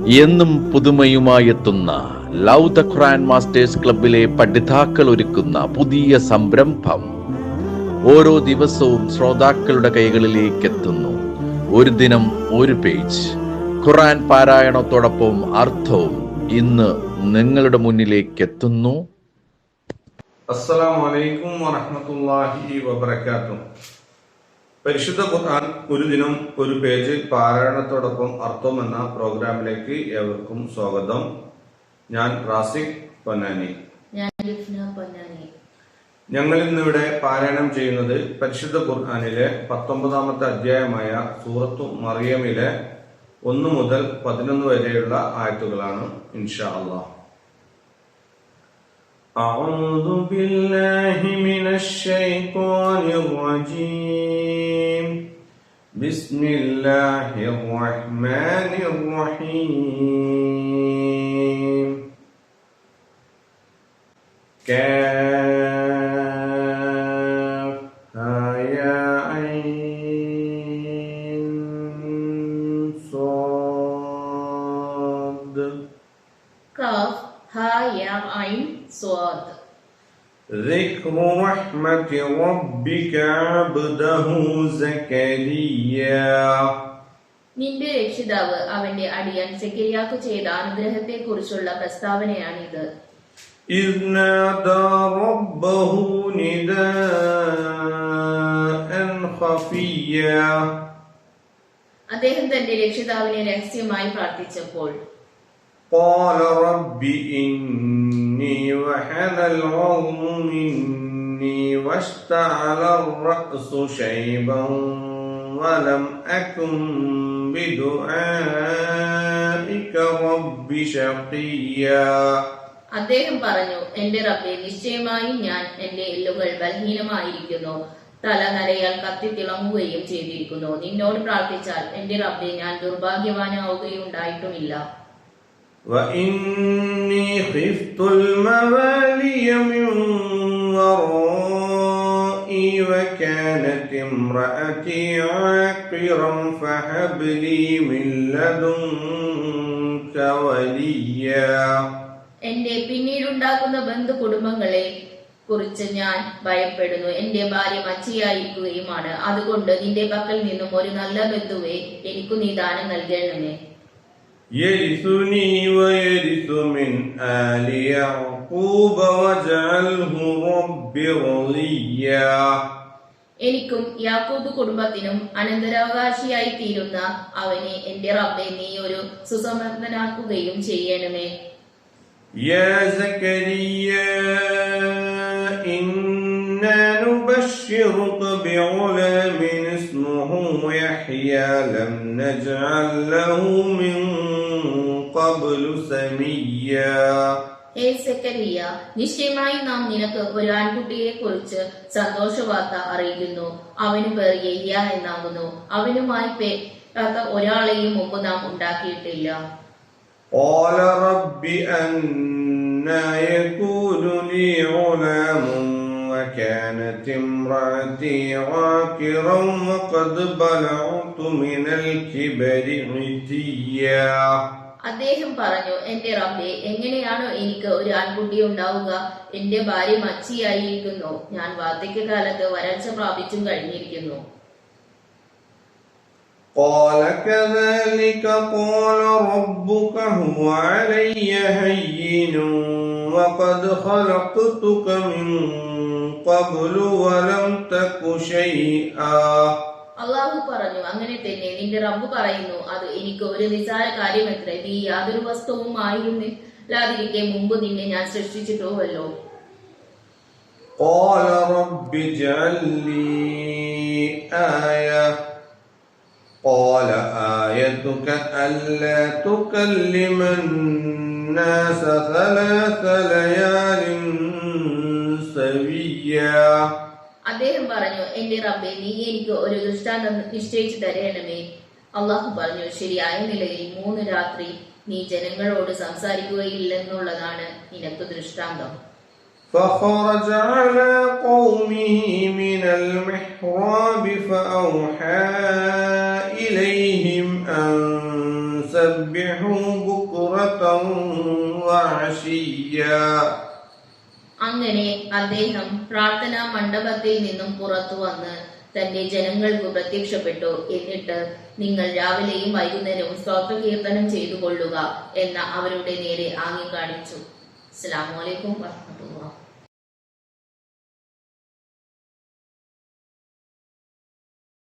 എന്നും പുതുമയുമായെത്തുന്ന love the Quran masters ക്ലബിലെ പഠിതാക്കൾ ഒരുക്കുന്ന പുതിയ സംരംഭം ഓരോ ദിവസവും ശ്രോതാക്കളുടെ കൈകളിലേക്ക് എത്തുന്നു. ഒരു ദിനം ഒരു പേജ് ഖുർആൻ പാരായണത്തോടൊപ്പം അർത്ഥവും ഇന്ന് നിങ്ങളുടെ മുന്നിലേക്ക് എത്തുന്നു. അസ്സലാമു അലൈക്കും വറഹ്മത്തുള്ളാഹി വബറകാതുഹു. പരിശുദ്ധ ഖുർആൻ ഒരു ദിനം ഒരു പേജ് പാരായണത്തോടൊപ്പം അർത്ഥം എന്ന പ്രോഗ്രാമിലേക്ക് ഏവർക്കും സ്വാഗതം. ഞാൻ റാസിഖ് പൊന്നാനി. ഞങ്ങൾ ഇന്നിവിടെ പാരായണം ചെയ്യുന്നത് പരിശുദ്ധ ഖുർആനിലെ 19-ാമത്തെ അധ്യായമായ സൂറത്തു മറിയമിലെ 1 മുതൽ 11 വരെയുള്ള ആയത്തുകളാണ്. ഇൻഷാ അല്ലാഹ്. أعوذ بالله من الشيطان الرجيم. بسم الله الرحمن الرحيم. كافها يا عين صاد. كافها يا عين صاد. ذكر رحمة ربك عبده زكريا. നിന്റെ രക്ഷിതാവ് അവന്റെ അടിയൻ സെക്കരിയാക്ക് ചെയ്ത അനുഗ്രഹത്തെ കുറിച്ചുള്ള പ്രസ്താവനയാണിത്. إذ نادى ربه نداء خفيا. അദ്ദേഹം തന്റെ രക്ഷിതാവിനെ രഹസ്യമായി പ്രാർത്ഥിച്ചപ്പോൾ قال رب إني وهن العظم مني واشتعل الرأس شيبا ولم أكن بدعائك رب شقيا. അദ്ദേഹം പറഞ്ഞു, എന്റെ റബ്ബേ, നിശ്ചയമായും ഞാൻ എന്റെ എല്ലുകൾ ബലഹീനമായിരിക്കുന്നു, തല നരയാൽ കത്തിത്തിളങ്ങുകയും ചെയ്തിരിക്കുന്നു. നിന്നോട് പ്രാർത്ഥിച്ചാൽ എന്റെ റബ്ബേ, ഞാൻ ദുർഭാഗ്യവാനാവുകയുണ്ടായിട്ടുമില്ല. وإني خفت الموالي من ورائي وكانت امرأتي عاقرا فهب لي من لدنك وليا. എന്റെ പിന്നീടുണ്ടാക്കുന്ന ബന്ധു കുടുംബങ്ങളെ കുറിച്ച് ഞാൻ ഭയപ്പെടുന്നു. എന്റെ ഭാര്യ മച്ചിയായിരിക്കുകയുമാണ്. അതുകൊണ്ട് നിന്റെ പക്കൽ നിന്നും ഒരു നല്ല ബന്ധുവെ എനിക്കു നീ ദാനം നൽകണമേ. يرثني ويرث من آل يعقوب واجعله رب رضيا. എനിക്കും യാക്കോബ് കുടുംബത്തിനും അനന്തരാവകാശിയായി തീരുന്ന അവനെ എന്റെ റബ്ബേ നീ ഒരു സുസമർത്ഥനാക്കുകയും ചെയ്യണമേ. يا زكريا إنا نبشرك بغلام اسمه يحيى لم نجعل له من قبل سميا. ഹേ സെക്കരിയ, നിശ്ചയമായി നാം നിനക്ക് ഒരു ആൺകുട്ടിയെ കുറിച്ച് സന്തോഷവാർത്ത അറിയിക്കുന്നു. അവന് പേർ യഹ്യ എന്നാകുന്നു. അവനുമായി പേരാത്ത ഒരാളെയും മുമ്പ് നാം ഉണ്ടാക്കിയിട്ടില്ല. قال رب أنى يكون لي غلام وكانت امرأتي عاقرا وقد بلغت من الكبر عتيا. അദ്ദേഹം പറഞ്ഞു, എന്റെ റബ്ബേ, എങ്ങനെയാണോ എനിക്ക് ഒരു ആൺകുട്ടി ഉണ്ടാവുക? എന്റെ ഭാര്യ മച്ചിയായിരിക്കുന്നു. ഞാൻ വാർദ്ധക്യകാലത്ത് വരൾച്ച പ്രാപിച്ചും കഴിഞ്ഞിരിക്കുന്നു. قال كذلك قال ربك هو علي هين وقد خلقتك من قبل ولم تك شيئا. അള്ളാഹു പറഞ്ഞു, അങ്ങനെ തന്നെ നിന്റെ റബ്ബ് പറയുന്നു, അത് എനിക്ക് ഒരു നിസ്സാര കാര്യമത്രേ. നീ യാതൊരു വസ്തുവും ആയിരുന്നില്ലാതിരിക്കെ മുമ്പ് നിന്നെ ഞാൻ സൃഷ്ടിച്ചിട്ടുവല്ലോ. قال رب اجعل لي آية. قال آيتك ألا تكلم الناس 3 ليال سويا. അദ്ദേഹം പറഞ്ഞു, എന്റെ റബ്ബേ, നീ എനിക്ക് ഒരു ദൃഷ്ടാന്തം നിശ്ചയിച്ചു തരണമേ. അള്ളാഹു പറഞ്ഞു, ശരിയായ നിലയിൽ 3 രാത്രി നീ ജനങ്ങളോട് സംസാരിക്കുകയില്ലെന്നുള്ളതാണ് നിനക്ക് ദൃഷ്ടാന്തം. فخرج على قومه من المحراب فأوحى إليهم أن سبحوا فسبحوا بكرة وعشيا. അങ്ങനെ അദ്ദേഹം പ്രാർത്ഥനാ മണ്ഡപത്തിൽ നിന്നും പുറത്തു വന്ന് തന്റെ ജനങ്ങൾക്ക് പ്രത്യക്ഷപ്പെട്ടു. എന്നിട്ട് നിങ്ങൾ രാവിലെയും വൈകുന്നേരവും സ്തോത്രകീർത്തനം ചെയ്തു കൊള്ളുക എന്ന അവരുടെ നേരെ ആംഗ്യം കാണിച്ചു. അസ്സലാമു അലൈക്കും വറഹ്മത്തുള്ളാഹി.